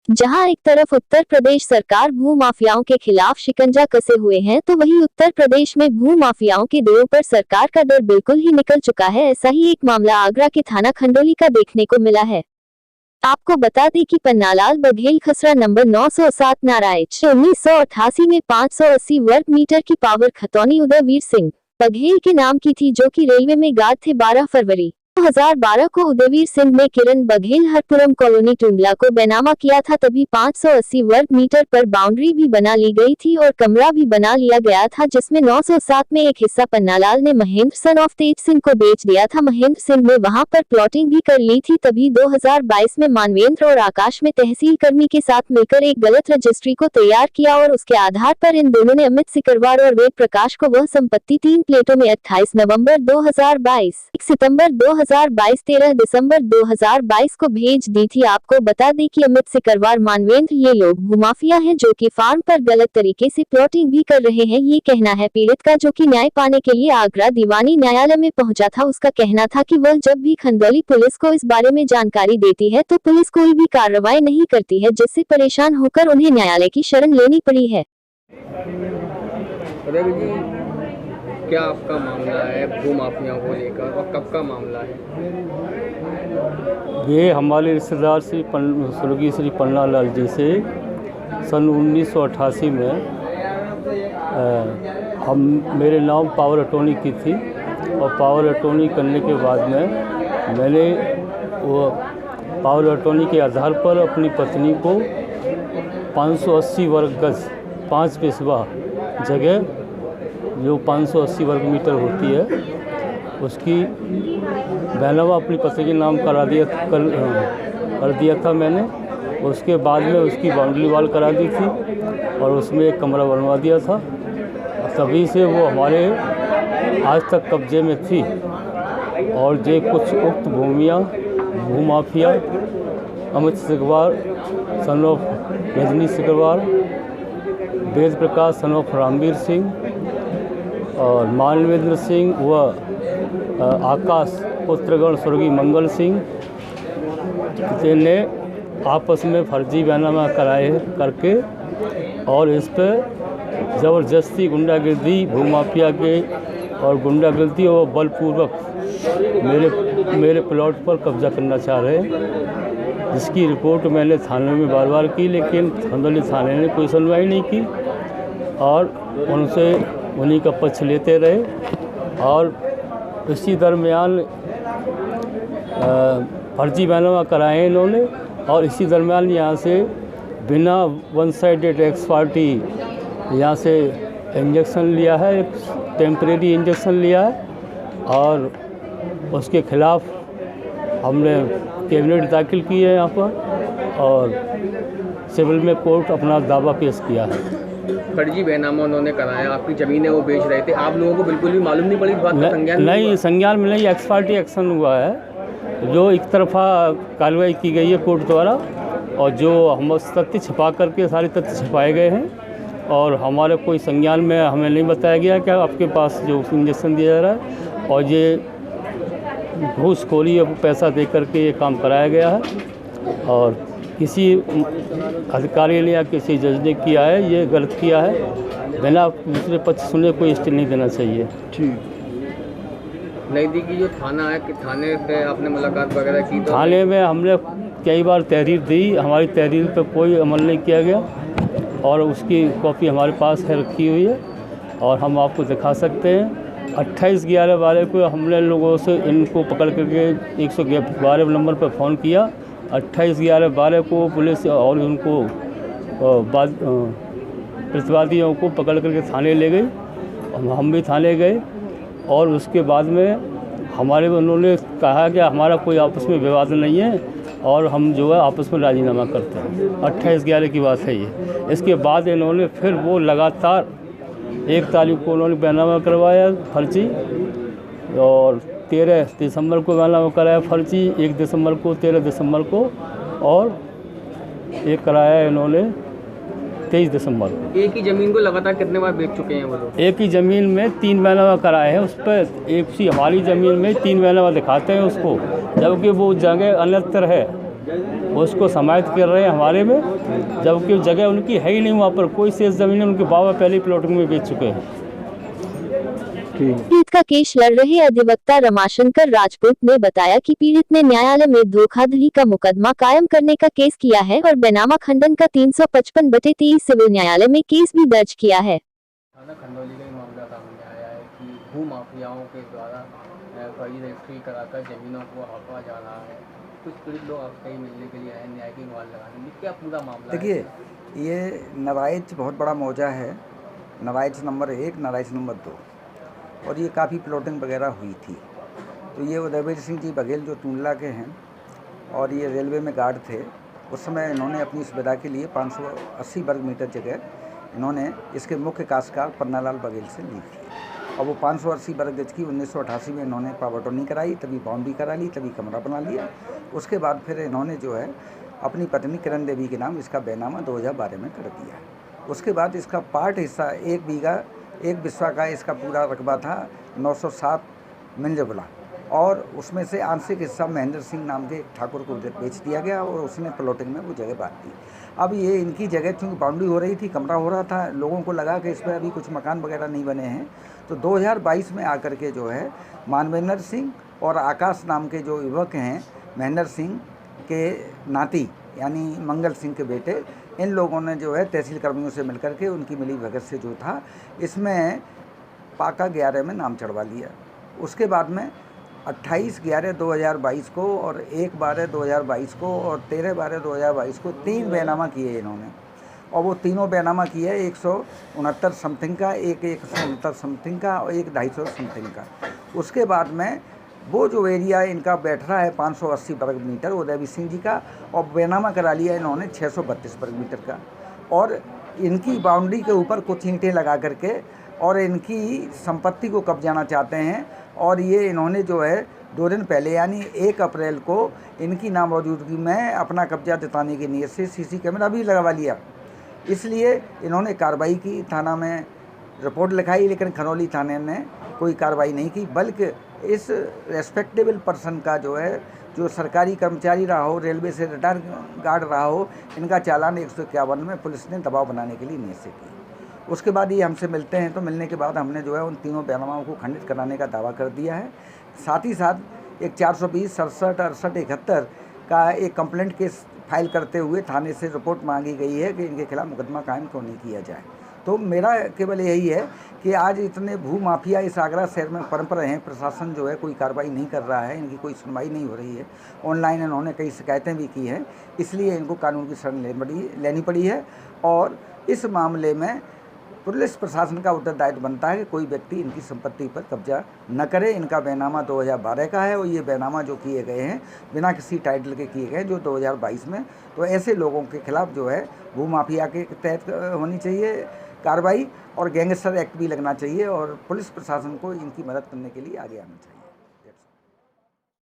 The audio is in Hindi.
जहां एक तरफ उत्तर प्रदेश सरकार भू माफियाओं के खिलाफ शिकंजा कसे हुए हैं, तो वहीं उत्तर प्रदेश में भू माफियाओं के देरों पर सरकार का डर बिल्कुल ही निकल चुका है। ऐसा ही एक मामला आगरा के थाना खंडोली का देखने को मिला है। आपको बता दें कि पन्नालाल बघेल खसरा नंबर 907 नारायण 1988 में 580 वर्ग मीटर की पावर खतौनी उदयवीर सिंह बघेल के नाम की थी, जो कि रेलवे में गार्ड थे। 12 फरवरी 2012 को उदयवीर सिंह ने किरण बघेल हरपुरम कॉलोनी टुंडला को बेनामा किया था। तभी 580 वर्ग मीटर पर बाउंड्री भी बना ली गई थी और कमरा भी बना लिया गया था, जिसमें 907 में एक हिस्सा पन्नालाल ने महेंद्र सन ऑफ तेज सिंह को बेच दिया था। महेंद्र सिंह ने वहां पर प्लॉटिंग भी कर ली थी। तभी 2022 में मानवेंद्र और आकाश में तहसील कर्मी के साथ मिलकर एक गलत रजिस्ट्री को तैयार किया और उसके आधार पर इन दोनों ने अमित सिकरवार और वेद प्रकाश को वह संपत्ति 3 प्लेटों में 28 नवंबर 2022, 1 सितंबर 2022, 13 दिसंबर 2022 को भेज दी थी। आपको बता दें कि अमित सिकरवार, मानवेंद्र, ये लोग भूमाफिया हैं जो कि फार्म पर गलत तरीके से प्लॉटिंग भी कर रहे हैं। ये कहना है पीड़ित का, जो कि न्याय पाने के लिए आगरा दीवानी न्यायालय में पहुंचा था। उसका कहना था कि वह जब भी खंडौली पुलिस को इस बारे में जानकारी देती है तो पुलिस कोई भी कार्रवाई नहीं करती है, जिससे परेशान होकर उन्हें न्यायालय की शरण लेनी पड़ी है। क्या आपका मामला है भू माफियाओं को लेकर और कब का मामला है? ये हमारे रिश्तेदार स्वर्गीय श्री पन्नालाल जी से सन 1988 में मेरे नाम पावर अटॉर्नी की थी और पावर अटॉर्नी करने के बाद में मैंने वो पावर अटॉर्नी के आधार पर अपनी पत्नी को 580 वर्ग गज 5 बिस्वा जगह जो 580 वर्ग मीटर होती है उसकी बैनामा अपनी पत्नी के नाम कर दिया था मैंने। उसके बाद में उसकी बाउंड्री वॉल करा दी थी और उसमें एक कमरा बनवा दिया था। तभी से वो हमारे आज तक कब्जे में थी और जे कुछ उक्त भूमियाँ भूमाफिया Amit Sikarwar son of Rajni Sikarwar, Ved Prakash son of Ramveer Singh और मानवेंद्र सिंह व आकाश पुत्रगण स्वर्गीय मंगल सिंह ने आपस में फर्जी बैनामा कराए करके और इस पर ज़बरदस्ती गुंडागर्दी भूमाफिया के और गुंडागर्दी और बलपूर्वक मेरे प्लॉट पर कब्जा करना चाह रहे हैं, जिसकी रिपोर्ट मैंने थाने में बार बार की, लेकिन खंडोली थाने ने कोई सुनवाई नहीं की और उनसे उन्हीं का पक्ष लेते रहे। और इसी दरमियान फर्जी बैनामा कराए इन्होंने और इसी दरमियान यहाँ से बिना वन साइडेड एक्स पार्टी यहाँ से इंजेक्शन लिया है, एक टेम्परेरी इंजेक्शन लिया है और उसके खिलाफ हमने कैबिनेट दाखिल की है यहाँ पर और सिविल में कोर्ट अपना दावा पेश किया है। फर्जी बैनामा उन्होंने कराया, आपकी ज़मीनें वो बेच रहे थे, आप लोगों को बिल्कुल भी मालूम नहीं पड़ी बात का? संज्ञान नहीं, संज्ञान में नहीं, एक्स पार्टी एक्शन हुआ है, जो एक तरफा कार्रवाई की गई है कोर्ट द्वारा और जो हम तथ्य छिपा करके सारे तथ्य छिपाए गए हैं और हमारे कोई संज्ञान में हमें नहीं बताया गया कि आपके पास जो इंजेक्शन दिया जा रहा है और ये घूसखोरी पैसा दे करके ये काम कराया गया है और किसी अधिकारी ने या किसी जज ने किया है, ये गलत किया है। बिना दूसरे पक्ष सुने कोई स्टे नहीं देना चाहिए। ठीक, नज़दीकी जो थाना है कि थाने पे आपने मुलाकात वगैरह की? तो थाने में हमने कई बार तहरीर दी, हमारी तहरीर पर कोई अमल नहीं किया गया और उसकी कॉपी हमारे पास है, रखी हुई है और हम आपको दिखा सकते हैं। 28/11 को हमने लोगों से इनको पकड़ करके 112 नंबर पर फ़ोन किया। 28/11 को पुलिस और उनको प्रतिवादियों को पकड़ करके थाने ले गई, हम भी थाने गए और उसके बाद में उन्होंने कहा कि हमारा कोई आपस में विवाद नहीं है और हम जो है आपस में राजीनामा करते हैं। 28/11 की बात है ये। इसके बाद इन्होंने फिर वो लगातार 1 तारीख को उन्होंने बैनामा करवाया फर्जी और 13 दिसंबर को बैनामा कराया फर्जी, 1 दिसंबर को, 13 दिसंबर को और एक कराया इन्होंने 23 दिसंबर को। एक ही ज़मीन को लगातार कितने बार बेच चुके हैं वो लोग? एक ही ज़मीन में 3 बैनामा कराए हैं। उस पर एक सी हमारी ज़मीन में 3 बैनामा दिखाते हैं उसको, जबकि वो जगह अन्यत्र है वो उसको समाहित कर रहे हैं हमारे में, जबकि जगह उनकी है ही नहीं। वहाँ पर कोई शेष ज़मीन उनके बाबा पहले प्लॉटिंग में बेच चुके हैं। पीड़ित का केस लड़ रहे अधिवक्ता रमाशंकर राजपूत ने बताया कि पीड़ित ने न्यायालय में धोखाधड़ी का मुकदमा कायम करने का केस किया है और बेनामा खंडन का 355/23 सिविल न्यायालय में केस भी दर्ज किया है। थाना खंडौली का मामला सामने आया है कि भू माफियाओं के द्वारा फर्जी रजिस्ट्री कराकर जमीनों को हड़पा जा रहा है। कुछ पीड़ित लोग आपसे ही मिलने के लिए आए, न्याय की गुहार लगाने में। क्या पूरा मामला है? देखिए, ये नाराइज बहुत बड़ा मौजा है। नाराइज नंबर 1, नाराइज नंबर 2, और ये काफ़ी प्लॉटिंग वगैरह हुई थी। तो ये उदयवीर सिंह जी बघेल जो टूंडला के हैं और ये रेलवे में गार्ड थे, उस समय इन्होंने अपनी सुविधा के लिए 580 वर्ग मीटर जगह इन्होंने इसके मुख्य काश्तकार पन्नालाल बघेल से ली थी। और वो 580 वर्ग गज की 1988 में इन्होंने पावर अटॉर्नी कराई, तभी बाउंड्री करा ली, तभी कमरा बना लिया। उसके बाद फिर इन्होंने जो है अपनी पत्नी किरण देवी के नाम इसका बैनामा 2012 में कर दिया। उसके बाद इसका पार्ट हिस्सा 1 बीघा 1 बिस्वा का इसका पूरा रकबा था 907 मिंजबला, और उसमें से आंशिक हिस्सा महेंद्र सिंह नाम के एक ठाकुर को बेच दिया गया और उसने प्लॉटिंग में वो जगह बांट दी। अब ये इनकी जगह चूँकि बाउंड्री हो रही थी, कमरा हो रहा था, लोगों को लगा कि इस पर अभी कुछ मकान वगैरह नहीं बने हैं, तो 2022 में आकर के जो है मानवेंद्र सिंह और आकाश नाम के जो युवक हैं, महेंद्र सिंह के नाती यानी मंगल सिंह के बेटे, इन लोगों ने जो है तहसील कर्मियों से मिलकर के उनकी मिली भगत से जो था इसमें पाका 11 में नाम चढ़वा लिया। उसके बाद में 28/11/2022 को और 1/12/2022 को और 13/12/2022 को 3 बैनामा किए इन्होंने, और वो तीनों बैनामा किए 169 समथिंग का, एक 169 समथिंग का और एक 250 समथिंग का। उसके बाद में वो जो एरिया इनका बैठ रहा है 580 वर्ग मीटर उदयवीर सिंह जी का, और बैनामा करा लिया इन्होंने 632 वर्ग मीटर का, और इनकी बाउंड्री के ऊपर कुछ ईंटें लगा करके और इनकी संपत्ति को कब्जाना चाहते हैं। और ये इन्होंने जो है 2 दिन पहले यानी 1 अप्रैल को इनकी नामौजूदगी में अपना कब्जा जताने की नीयत से सीसी कैमरा भी लगवा लिया। इसलिए इन्होंने कार्रवाई की, थाना में रिपोर्ट लिखाई, लेकिन खनौली थाने ने कोई कार्रवाई नहीं की, बल्कि इस रेस्पेक्टेबल पर्सन का जो है, जो सरकारी कर्मचारी रहा हो, रेलवे से रिटायर गार्ड रहा हो, इनका चालान 151 में पुलिस ने दबाव बनाने के लिए नियत से की। उसके बाद ये हमसे मिलते हैं, तो मिलने के बाद हमने जो है उन तीनों बैनामाओं को खंडित कराने का दावा कर दिया है। साथ ही साथ एक 420, 67, 68, 71 का एक कंप्लेंट केस फाइल करते हुए थाने से रिपोर्ट मांगी गई है कि इनके खिलाफ मुकदमा कायम क्यों नहीं किया जाए। तो मेरा केवल यही है कि आज इतने भू माफिया इस आगरा शहर में पनप रहे हैं, प्रशासन जो है कोई कार्रवाई नहीं कर रहा है, इनकी कोई सुनवाई नहीं हो रही है। ऑनलाइन इन्होंने कई शिकायतें भी की हैं, इसलिए इनको कानून की शरण लेनी पड़ी है। और इस मामले में पुलिस प्रशासन का उत्तरदायित्व बनता है कि कोई व्यक्ति इनकी संपत्ति पर कब्जा न करे। इनका बैनामा 2012 का है, और ये बैनामा जो किए गए हैं बिना किसी टाइटल के किए गए जो 2022 में, तो ऐसे लोगों के खिलाफ जो है भू माफिया के तहत होनी चाहिए कार्रवाई, और गैंगस्टर एक्ट भी लगना चाहिए, और पुलिस प्रशासन को इनकी मदद करने के लिए आगे आना चाहिए।